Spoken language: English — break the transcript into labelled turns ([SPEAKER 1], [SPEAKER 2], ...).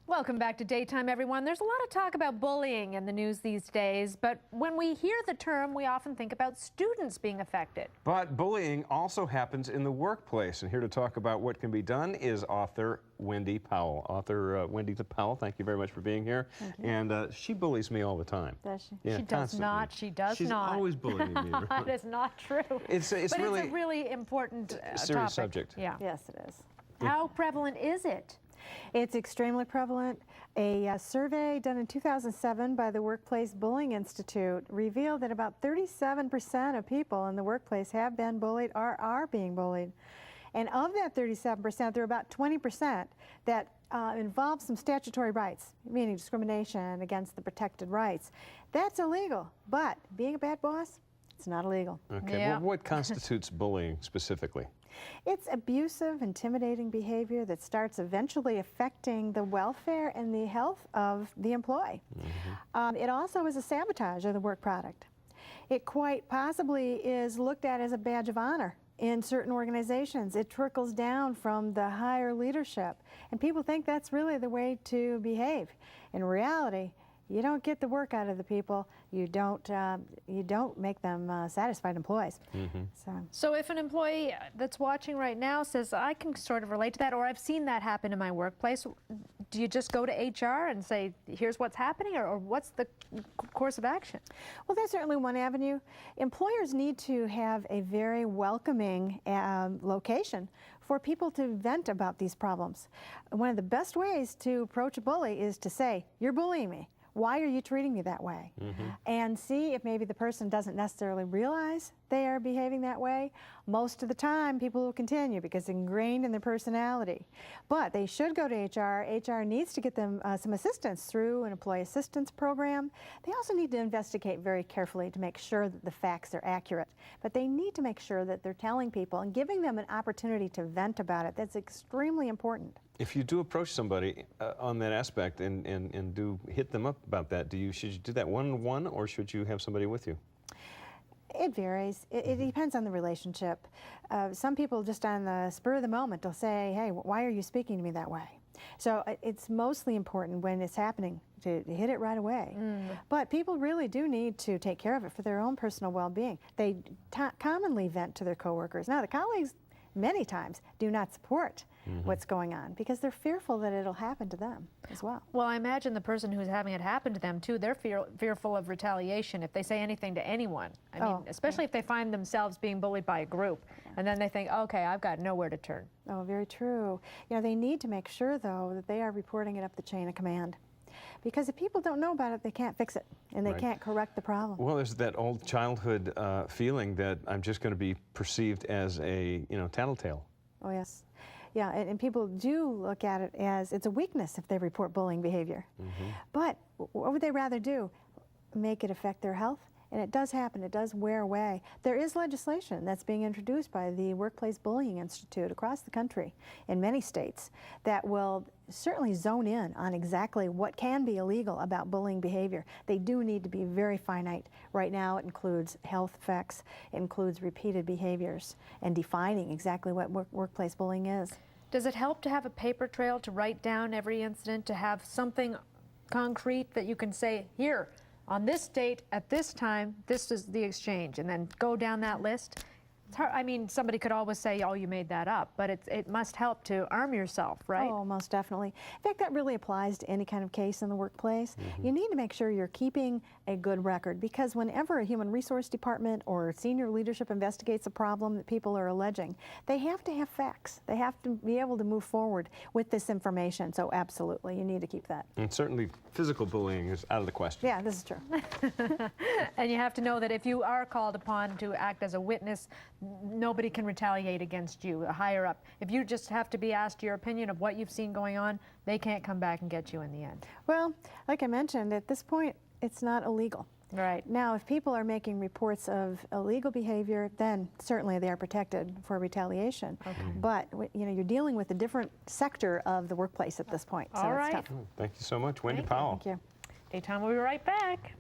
[SPEAKER 1] Welcome back to Daytime, everyone. There's a lot of talk about bullying in the news these days, but when we hear the term, we often think about students being affected.
[SPEAKER 2] But bullying also happens in the workplace, and here to talk about what can be done is author Wendy Powell. Wendy Powell, thank you very much for being here. And she bullies me all the time.
[SPEAKER 3] Does she?
[SPEAKER 2] Yeah,
[SPEAKER 1] She does not. She does
[SPEAKER 2] She's
[SPEAKER 1] not.
[SPEAKER 2] She's always bullying me.
[SPEAKER 1] That is not true.
[SPEAKER 2] It's
[SPEAKER 1] but
[SPEAKER 2] really
[SPEAKER 1] it's a really important
[SPEAKER 2] serious
[SPEAKER 1] topic.
[SPEAKER 2] subject.
[SPEAKER 1] Yeah.
[SPEAKER 3] Yes, it is.
[SPEAKER 1] How prevalent is it?
[SPEAKER 3] It's extremely prevalent. A survey done in 2007 by the Workplace Bullying Institute revealed that about 37% of people in the workplace have been bullied or are being bullied. And of that 37%, there are about 20% that involve some statutory rights, meaning discrimination against the protected rights. That's illegal, but being a bad boss, it's not illegal.
[SPEAKER 2] Okay,
[SPEAKER 1] Yeah.
[SPEAKER 2] well, what constitutes bullying specifically?
[SPEAKER 3] It's abusive, intimidating behavior that starts eventually affecting the welfare and the health of the employee. It also is a sabotage of the work product. It quite possibly is looked at as a badge of honor in certain organizations. It trickles down from the higher leadership, and people think that's really the way to behave. In reality, you don't get the work out of the people. You don't make them satisfied employees.
[SPEAKER 1] So if an employee that's watching right now says, I can sort of relate to that, or I've seen that happen in my workplace, do you just go to HR and say, here's what's happening, or what's the course of action?
[SPEAKER 3] Well, that's certainly one avenue. Employers need to have a very welcoming location for people to vent about these problems. One of the best ways to approach a bully is to say, you're bullying me. Why are you treating me that way? And see if maybe the person doesn't necessarily realize they are behaving that way. Most of the time, people will continue because it's ingrained in their personality. But they should go to HR. HR needs to get them some assistance through an employee assistance program. They also need to investigate very carefully to make sure that the facts are accurate. But they need to make sure that they're telling people and giving them an opportunity to vent about it. That's extremely important.
[SPEAKER 2] If you do approach somebody on that aspect and do hit them up about that, should you do that one-on-one, or should you have somebody with you?
[SPEAKER 3] It varies. It depends on the relationship. Some people just on the spur of the moment, they'll say, hey, why are you speaking to me that way? So it's mostly important when it's happening to hit it right away. But people really do need to take care of it for their own personal well-being. They commonly vent to their coworkers. Now, the colleagues many times do not support what's going on because they're fearful that it'll happen to them as well.
[SPEAKER 1] Well, I imagine the person who's having it happen to them, too, they're fearful of retaliation if they say anything to anyone. I mean, especially if they find themselves being bullied by a group, and then they think, okay, I've got nowhere to turn.
[SPEAKER 3] Oh, very true. You know, they need to make sure, though, that they are reporting it up the chain of command. Because if people don't know about it, they can't fix it, and they can't correct the problem.
[SPEAKER 2] Well, there's that old childhood feeling that I'm just going to be perceived as a, tattletale.
[SPEAKER 3] Oh, yes. Yeah, and people do look at it as it's a weakness if they report bullying behavior. But what would they rather do? Make it affect their health? And it does happen. It does wear away. There is legislation that's being introduced by the Workplace Bullying Institute across the country in many states that will certainly zone in on exactly what can be illegal about bullying behavior. They do need to be very finite. Right now it includes health effects, it includes repeated behaviors, and defining exactly what workplace bullying is.
[SPEAKER 1] Does it help to have a paper trail to write down every incident, to have something concrete that you can say, here, on this date, at this time, this is the exchange, and then go down that list? It's hard. I mean, somebody could always say, oh, you made that up, but it must help to arm yourself, right?
[SPEAKER 3] Oh, most definitely. In fact, that really applies to any kind of case in the workplace. You need to make sure you're keeping a good record, because whenever a human resource department or senior leadership investigates a problem that people are alleging, they have to have facts. They have to be able to move forward with this information. So absolutely, you need to keep that.
[SPEAKER 2] And certainly physical bullying is out of the question.
[SPEAKER 3] Yeah, this is true.
[SPEAKER 1] And you have to know that if you are called upon to act as a witness, nobody can retaliate against you, a higher up. If you just have to be asked your opinion of what you've seen going on, they can't come back and get you in the end.
[SPEAKER 3] Well, like I mentioned, at this point, it's not illegal.
[SPEAKER 1] Right.
[SPEAKER 3] Now, if people are making reports of illegal behavior, then certainly they are protected for retaliation. But you're dealing with a different sector of the workplace at this point. So
[SPEAKER 1] All
[SPEAKER 3] it's
[SPEAKER 1] right.
[SPEAKER 3] tough.
[SPEAKER 2] Thank you so much, Wendy Powell.
[SPEAKER 3] Thank you.
[SPEAKER 1] Daytime will be right back.